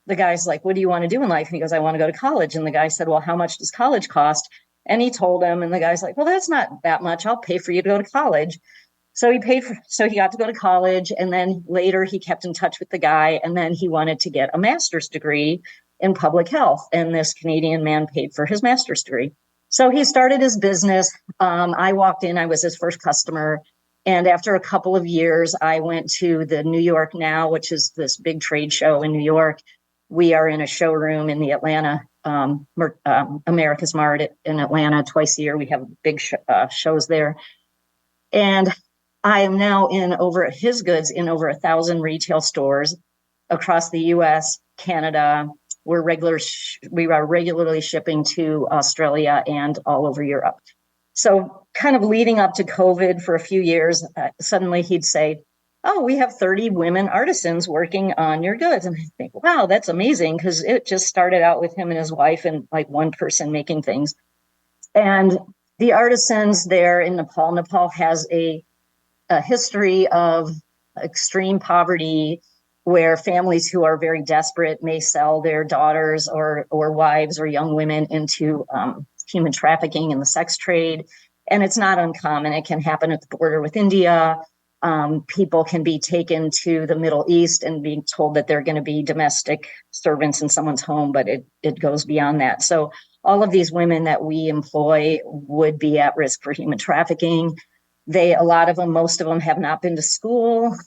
guy's like, what do you want to do in life? And he goes, I want to go to college. And the guy said, well, how much does college cost? And he told him, and the guy's like, well, that's not that much. I'll pay for you to go to college. So he got to go to college. And then later he kept in touch with the guy. And then he wanted to get a master's degree in public health. And this Canadian man paid for his master's degree. So he started his business. I walked in, I was his first customer. And after a couple of years, I went to the New York Now, which is this big trade show in New York. We are in a showroom in the Atlanta, America's Mart in Atlanta twice a year. We have big shows there. And I am now in his goods in over 1,000 retail stores across the US, Canada. We are regularly shipping to Australia and all over Europe. So kind of leading up to COVID for a few years, suddenly he'd say, oh, we have 30 women artisans working on your goods. And I think, wow, that's amazing, because it just started out with him and his wife and like one person making things. And the artisans there in Nepal has a history of extreme poverty, where families who are very desperate may sell their daughters or wives or young women into human trafficking and the sex trade. And it's not uncommon. It can happen at the border with India. People can be taken to the Middle East and being told that they're going to be domestic servants in someone's home, but it goes beyond that. So all of these women that we employ would be at risk for human trafficking. A lot of them, most of them have not been to school.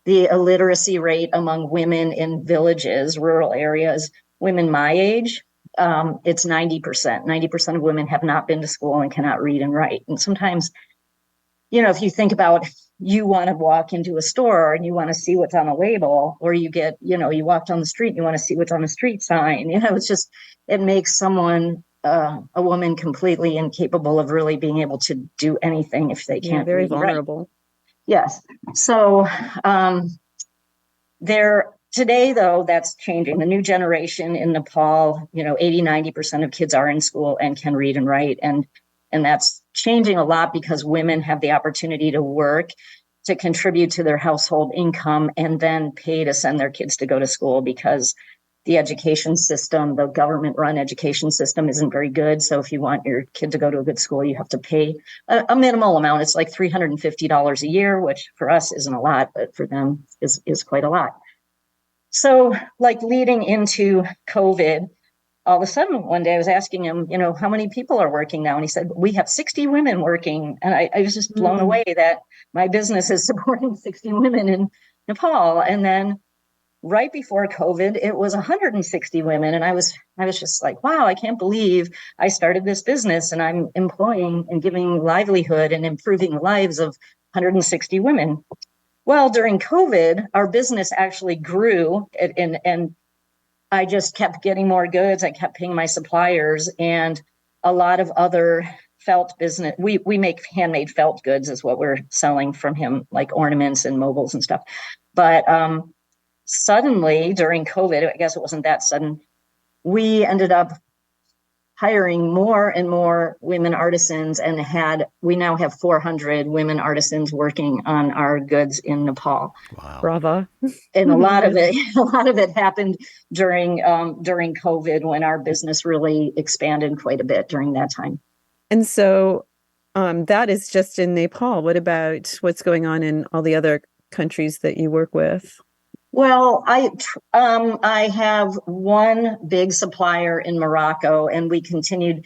The illiteracy rate among women in villages, rural areas, women my age, it's 90%. 90% of women have not been to school and cannot read and write. And sometimes, if you think about, you want to walk into a store and you want to see what's on a label, or you walk down the street and you want to see what's on the street sign. It makes someone, a woman, completely incapable of really being able to do anything if they can't. Very vulnerable. Yes. So today, though, that's changing. The new generation in Nepal, 80-90% of kids are in school and can read and write. And that's changing a lot because women have the opportunity to work, to contribute to their household income, and then pay to send their kids to go to school, because the education system, the government-run education system, isn't very good. So if you want your kid to go to a good school, you have to pay a minimal amount. It's like $350 a year, which for us isn't a lot, but for them is quite a lot. So like leading into COVID, all of a sudden one day I was asking him, how many people are working now? And he said, we have 60 women working. And I was just blown away that my business is supporting 60 women in Nepal. And then right before COVID, it was 160 women. And I was just like, wow, I can't believe I started this business and I'm employing and giving livelihood and improving the lives of 160 women. Well, during COVID, our business actually grew, and I just kept getting more goods. I kept paying my suppliers, and a lot of other felt business. We make handmade felt goods is what we're selling from him, like ornaments and mobiles and stuff. But suddenly during COVID, I guess it wasn't that sudden, we ended up hiring more and more women artisans, and we now have 400 women artisans working on our goods in Nepal. Wow. Bravo. And a lot of it happened during COVID, when our business really expanded quite a bit during that time. And so that is just in Nepal. What about what's going on in all the other countries that you work with? Well, I have one big supplier in Morocco, and we continued.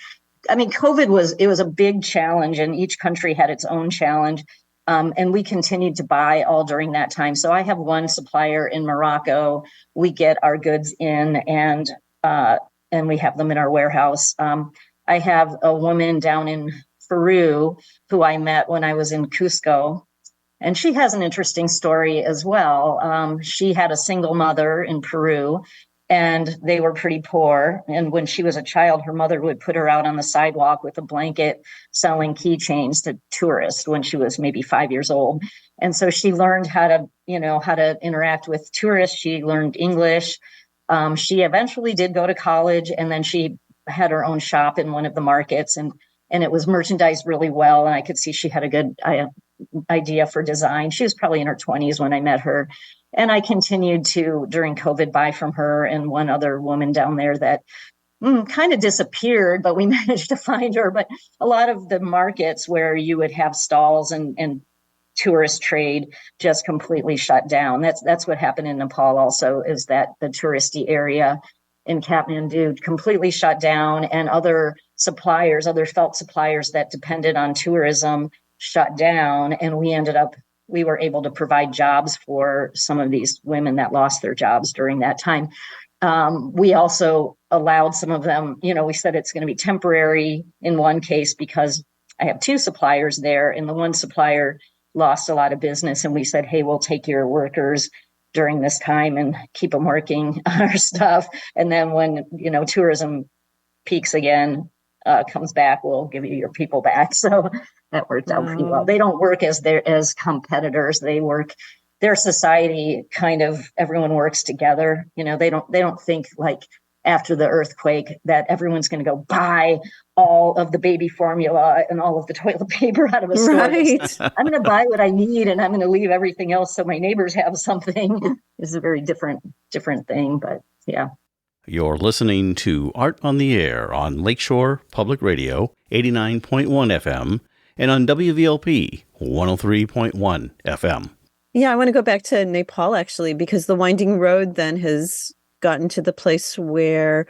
I mean, COVID was a big challenge, and each country had its own challenge. And we continued to buy all during that time. So I have one supplier in Morocco. We get our goods in, and we have them in our warehouse. I have a woman down in Peru who I met when I was in Cusco. And she has an interesting story as well. She had a single mother in Peru, and they were pretty poor. And when she was a child, her mother would put her out on the sidewalk with a blanket selling keychains to tourists when she was maybe 5 years old. And so she learned how to interact with tourists. She learned English. She eventually did go to college, and then she had her own shop in one of the markets, and it was merchandised really well. And I could see she had a good idea for design. She was probably in her 20s when I met her. And I continued to, during COVID, buy from her and one other woman down there that kind of disappeared, but we managed to find her. But a lot of the markets where you would have stalls and tourist trade just completely shut down. That's what happened in Nepal also, is that the touristy area in Kathmandu completely shut down, and other felt suppliers that depended on tourism shut down. And we were able to provide jobs for some of these women that lost their jobs during that time. We also allowed some of them, we said it's going to be temporary in one case, because I have two suppliers there, and the one supplier lost a lot of business. And we said, hey, we'll take your workers during this time and keep them working on our stuff. And then when, tourism peaks again, comes back, we'll give you your people back. So that worked out pretty well. They don't work as competitors. They work, their society kind of, everyone works together. They don't think like after the earthquake that everyone's going to go buy all of the baby formula and all of the toilet paper out of a store. Right. I'm going to buy what I need and I'm going to leave everything else so my neighbors have something. It's a very different thing, but yeah. You're listening to Art on the Air on Lakeshore Public Radio, 89.1 FM, and on WVLP, 103.1 FM. Yeah, I want to go back to Nepal, actually, because the Winding Road then has gotten to the place where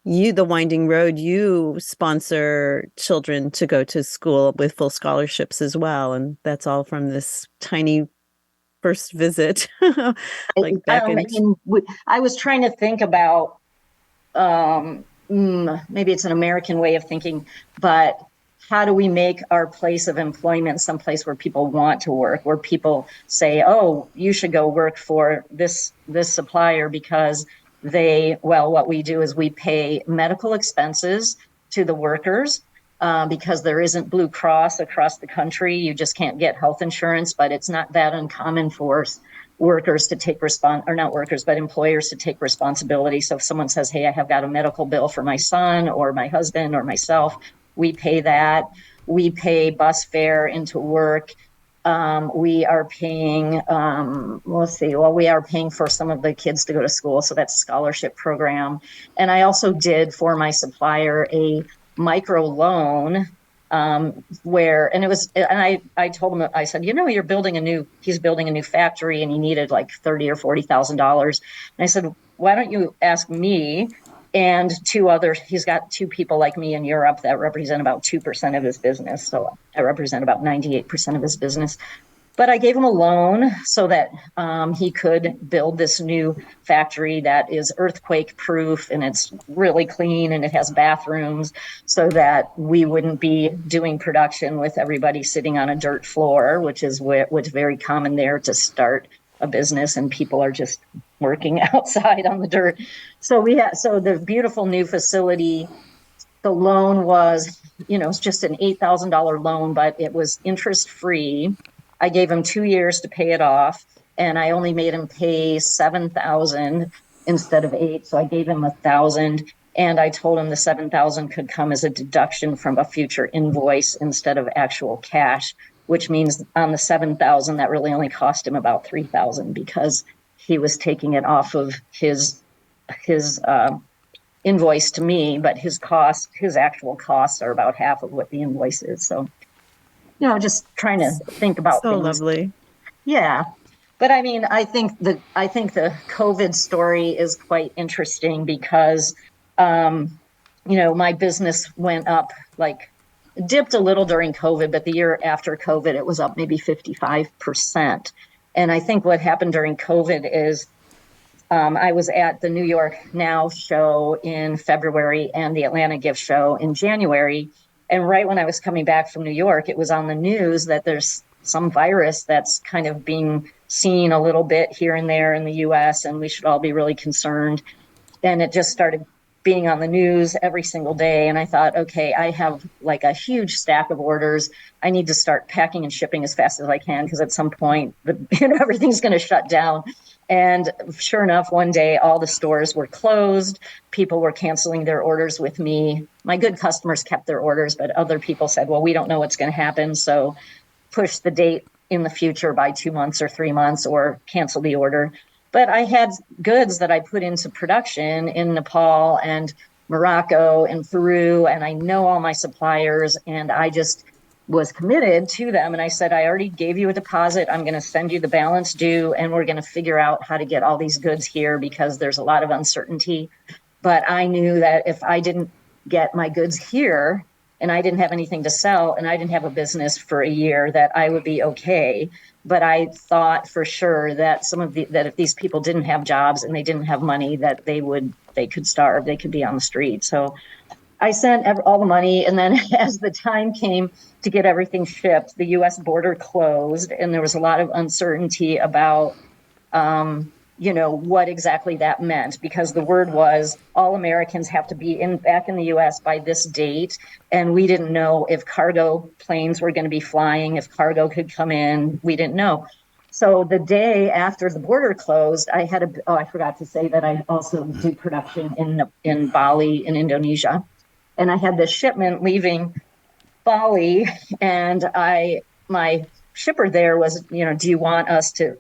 the Winding Road, you sponsor children to go to school with full scholarships as well. And that's all from this tiny first visit. I was trying to think about, maybe it's an American way of thinking, but how do we make our place of employment someplace where people want to work, where people say, oh, you should go work for this supplier because what we do is we pay medical expenses to the workers because there isn't Blue Cross across the country. You just can't get health insurance, but it's not that uncommon for workers to take employers to take responsibility. So if someone says, hey, I have got a medical bill for my son or my husband or myself, we pay that. We pay bus fare into work. We are paying, we are paying for some of the kids to go to school. So that's a scholarship program. And I also did for my supplier a micro loan I told him, I said, he's building a new factory and he needed like $30,000 or $40,000. And I said, why don't you ask me and he's got two people like me in Europe that represent about 2% of his business. So I represent about 98% of his business. But I gave him a loan so that he could build this new factory that is earthquake proof and it's really clean and it has bathrooms so that we wouldn't be doing production with everybody sitting on a dirt floor, which is very common there to start a business and people are just working outside on the dirt. So the beautiful new facility, the loan was, it's just an $8,000 loan, but it was interest free. I gave him 2 years to pay it off, and I only made him pay $7,000 instead of $8,000. So I gave him $1,000, and I told him the $7,000 could come as a deduction from a future invoice instead of actual cash, which means on the $7,000 that really only cost him about $3,000 because he was taking it off of his invoice to me, but his actual costs are about half of what the invoice is. So. Just trying to think about so things. Lovely. Yeah. But I mean, I think the COVID story is quite interesting because, my business went up, dipped a little during COVID, but the year after COVID, it was up maybe 55%. And I think what happened during COVID is I was at the New York Now show in February and the Atlanta Gift Show in January. And right when I was coming back from New York, it was on the news that there's some virus that's kind of being seen a little bit here and there in the US, and we should all be really concerned. And it just started being on the news every single day. And I thought, okay, I have like a huge stack of orders. I need to start packing and shipping as fast as I can because at some point, everything's going to shut down. And sure enough, one day, all the stores were closed. People were canceling their orders with me. My good customers kept their orders, but other people said, well, we don't know what's going to happen. So push the date in the future by 2 months or 3 months or cancel the order. But I had goods that I put into production in Nepal and Morocco and Peru, and I know all my suppliers, and I just was committed to them. And I said, I already gave you a deposit. I'm going to send you the balance due, and we're going to figure out how to get all these goods here because there's a lot of uncertainty. But I knew that if I didn't get my goods here and I didn't have anything to sell and I didn't have a business for a year, that I would be okay. But I thought for sure that that if these people didn't have jobs and they didn't have money, that they could starve, they could be on the street. So I sent all the money. And then as the time came to get everything shipped, the U.S. border closed and there was a lot of uncertainty about, what exactly that meant, because the word was all Americans have to be back in the U.S. by this date. And we didn't know if cargo planes were going to be flying, if cargo could come in. We didn't know. So the day after the border closed, I forgot to say that I also do production in Bali, in Indonesia. And I had this shipment leaving Bali, and my shipper there was, do you want us to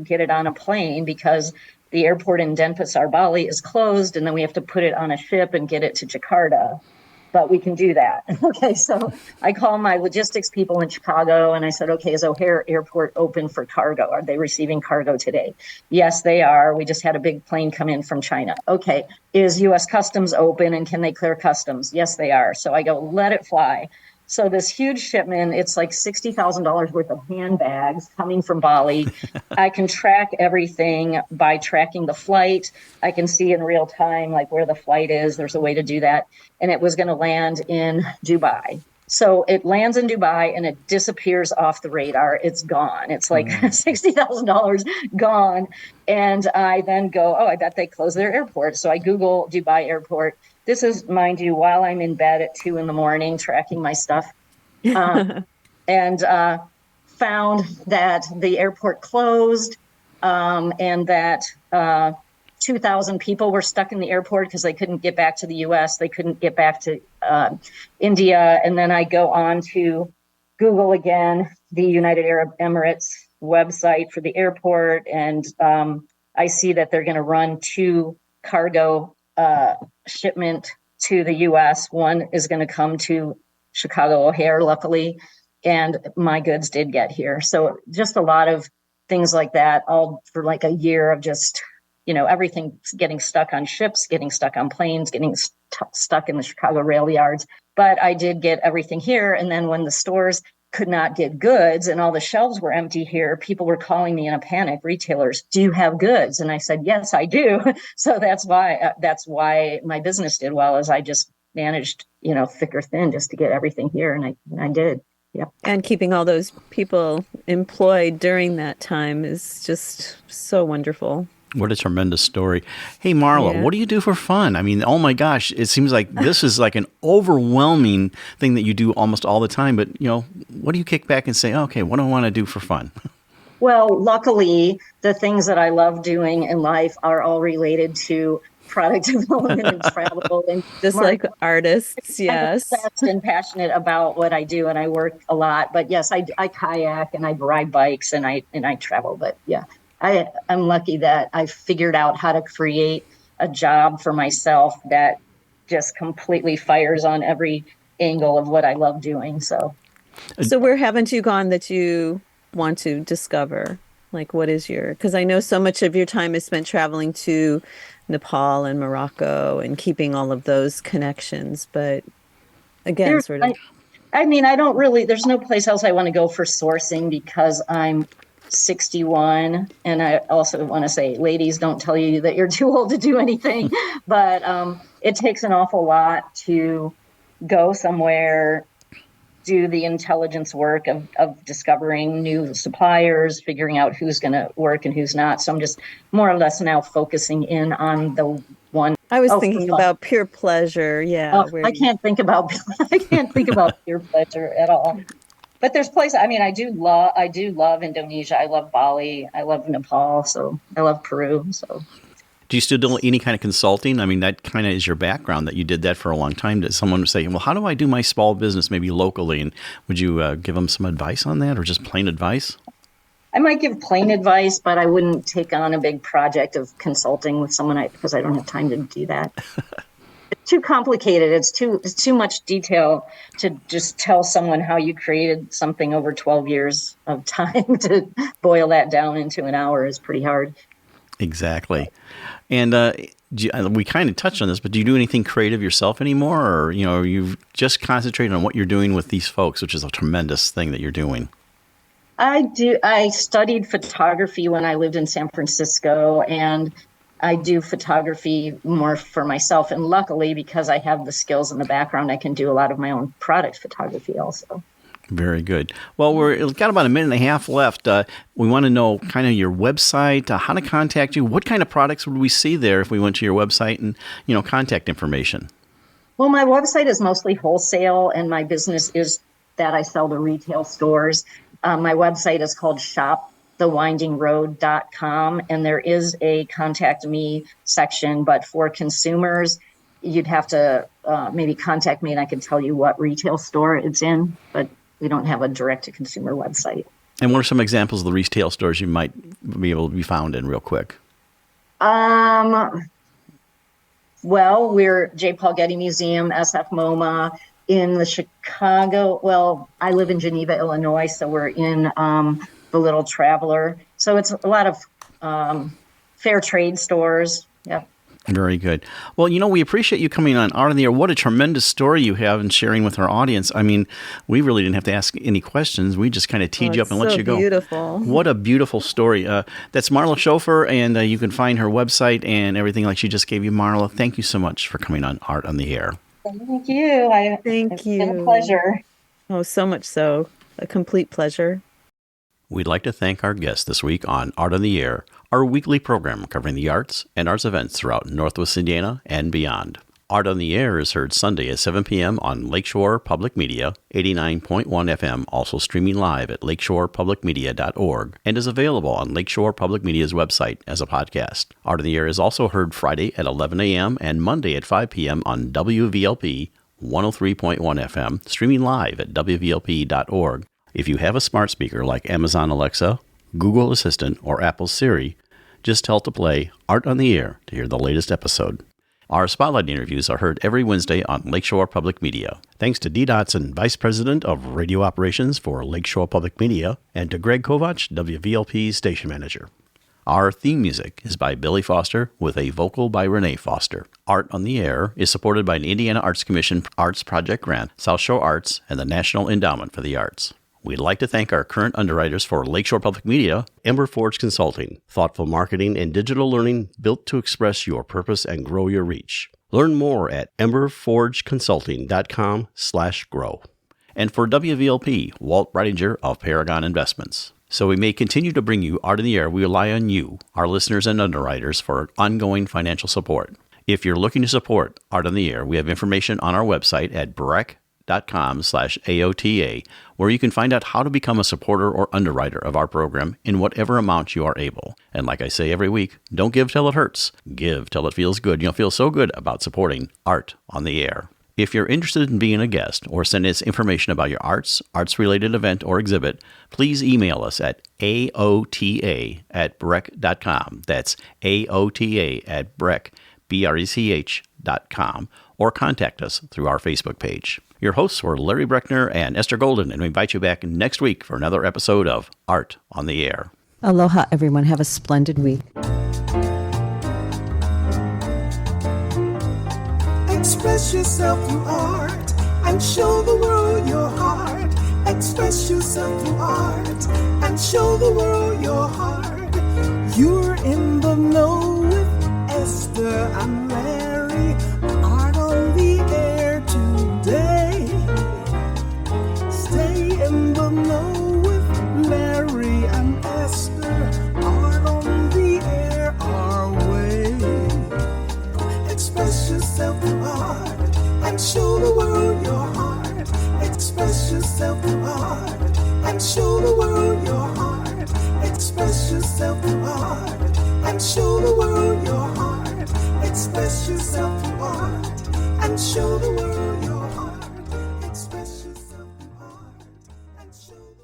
get it on a plane, because the airport in Denpasar, Bali is closed, and then we have to put it on a ship and get it to Jakarta. But we can do that. Okay, so I call my logistics people in Chicago and I said, okay, is O'Hare Airport open for cargo? Are they receiving cargo today? Yes, they are. We just had a big plane come in from China. Okay, is U.S. Customs open and can they clear customs? Yes, they are. So I go, let it fly. So this huge shipment, it's like $60,000 worth of handbags coming from Bali. I can track everything by tracking the flight. I can see in real time, like where the flight is. There's a way to do that. And it was going to land in Dubai. So it lands in Dubai and it disappears off the radar. It's gone. It's like $60,000 gone. And I then go, I bet they closed their airport. So I Google Dubai airport. This is, mind you, while I'm in bed at 2 a.m, tracking my stuff, and found that the airport closed, and that 2,000 people were stuck in the airport because they couldn't get back to the U.S. They couldn't get back to India. And then I go on to Google again, the United Arab Emirates website for the airport, and I see that they're going to run 2 cargo shipment to the U.S. One is going to come to Chicago O'Hare, luckily, and my goods did get here. So just a lot of things like that, all for like a year of just, everything getting stuck on ships, getting stuck on planes, getting stuck in the Chicago rail yards. But I did get everything here. And then when the stores could not get goods and all the shelves were empty here, people were calling me in a panic, retailers, do you have goods? And I said, yes, I do. So that's why my business did well, as I just managed, thick or thin, just to get everything here. And I did. Yep. And keeping all those people employed during that time is just so wonderful. What a tremendous story. Hey, Marla, What do you do for fun? I mean, oh my gosh, it seems like this is like an overwhelming thing that you do almost all the time. But, what do you kick back and say, okay, what do I want to do for fun? Well, luckily, the things that I love doing in life are all related to product development and travel. And just like artists, yes. I'm obsessed and passionate about what I do, and I work a lot. But yes, I kayak and I ride bikes and I travel. But yeah. I'm lucky that I figured out how to create a job for myself that just completely fires on every angle of what I love doing. So where haven't you gone that you want to discover? Like, what is because I know so much of your time is spent traveling to Nepal and Morocco and keeping all of those connections. But again, I don't really, there's no place else I want to go for sourcing, because I'm 61. And I also want to say, ladies, don't tell you that you're too old to do anything, but it takes an awful lot to go somewhere, do the intelligence work of discovering new suppliers, figuring out who's going to work and who's not. So I'm just more or less now focusing in on the one. I was thinking about pure pleasure. Yeah. I can't think about pure pleasure at all. But there's places, I do love Indonesia. I love Bali. I love Nepal. So I love Peru. So do you still do any kind of consulting? I mean, that kind of is your background, that you did that for a long time. Did someone say, well, how do I do my small business maybe locally? And would you give them some advice on that, or just plain advice? I might give plain advice, but I wouldn't take on a big project of consulting with someone because I don't have time to do that. It's too complicated. It's too much detail to just tell someone how you created something over 12 years of time. To boil that down into an hour is pretty hard. Exactly. And we kind of touched on this, but do you do anything creative yourself anymore? Or, you've just concentrated on what you're doing with these folks, which is a tremendous thing that you're doing. I do. I studied photography when I lived in San Francisco, and I do photography more for myself. And luckily, because I have the skills and the background, I can do a lot of my own product photography also. Very good. Well, we've got about a minute and a half left. We want to know kind of your website, how to contact you. What kind of products would we see there if we went to your website and, contact information? Well, my website is mostly wholesale, and my business is that I sell to retail stores. My website is called shopthewindingroad.com, and there is a contact me section, but for consumers, you'd have to maybe contact me and I can tell you what retail store it's in, but we don't have a direct-to-consumer website. And what are some examples of the retail stores you might be able to be found in real quick? Well, we're J. Paul Getty Museum, SF MoMA, in the Chicago. Well, I live in Geneva, Illinois, so we're in the Little Traveler. So it's a lot of fair trade stores. Yep. Very good. Well, we appreciate you coming on Art on the Air. What a tremendous story you have and sharing with our audience. I mean, we really didn't have to ask any questions. We just kind of teed you up and let you go. Beautiful. What a beautiful story. That's Marla Schofer, and you can find her website and everything like she just gave you, Marla. Thank you so much for coming on Art on the Air. Thank you. It's been a pleasure. Oh, so much so. A complete pleasure. We'd like to thank our guest this week on Art on the Air, our weekly program covering the arts and arts events throughout Northwest Indiana and beyond. Art on the Air is heard Sunday at 7 p.m. on Lakeshore Public Media, 89.1 FM, also streaming live at lakeshorepublicmedia.org, and is available on Lakeshore Public Media's website as a podcast. Art on the Air is also heard Friday at 11 a.m. and Monday at 5 p.m. on WVLP 103.1 FM, streaming live at wvlp.org. If you have a smart speaker like Amazon Alexa, Google Assistant, or Apple Siri, just tell to play Art on the Air to hear the latest episode. Our Spotlight interviews are heard every Wednesday on Lakeshore Public Media. Thanks to Dee Dotson, Vice President of Radio Operations for Lakeshore Public Media, and to Greg Kovach, WVLP's Station Manager. Our theme music is by Billy Foster with a vocal by Renee Foster. Art on the Air is supported by an Indiana Arts Commission Arts Project grant, South Shore Arts, and the National Endowment for the Arts. We'd like to thank our current underwriters for Lakeshore Public Media, Ember Forge Consulting, thoughtful marketing and digital learning built to express your purpose and grow your reach. Learn more at emberforgeconsulting.com/grow. And for WVLP, Walt Reidinger of Paragon Investments. So we may continue to bring you Art in the Air. We rely on you, our listeners and underwriters, for ongoing financial support. If you're looking to support Art on the Air, we have information on our website at breck.com/AOTA, where you can find out how to become a supporter or underwriter of our program in whatever amount you are able. And like I say every week, don't give till it hurts. Give till it feels good. You'll feel so good about supporting Art on the Air. If you're interested in being a guest or send us information about your arts-related event or exhibit, please email us at aota@breck.com. That's aota@breck.com, or contact us through our Facebook page. Your hosts were Larry Breckner and Esther Golden, and we invite you back next week for another episode of Art on the Air. Aloha, everyone. Have a splendid week. Express yourself through art and show the world your heart. Express yourself through art and show the world your heart. You're in the know with Esther and Larry. Art on the Air today. Stay in the know with Larry and Esther. Art on the Air our way. Express yourself through art and show the world your heart. Express yourself through art and show the world your heart. Express yourself through art and show the world your heart. Express yourself through art and show the world.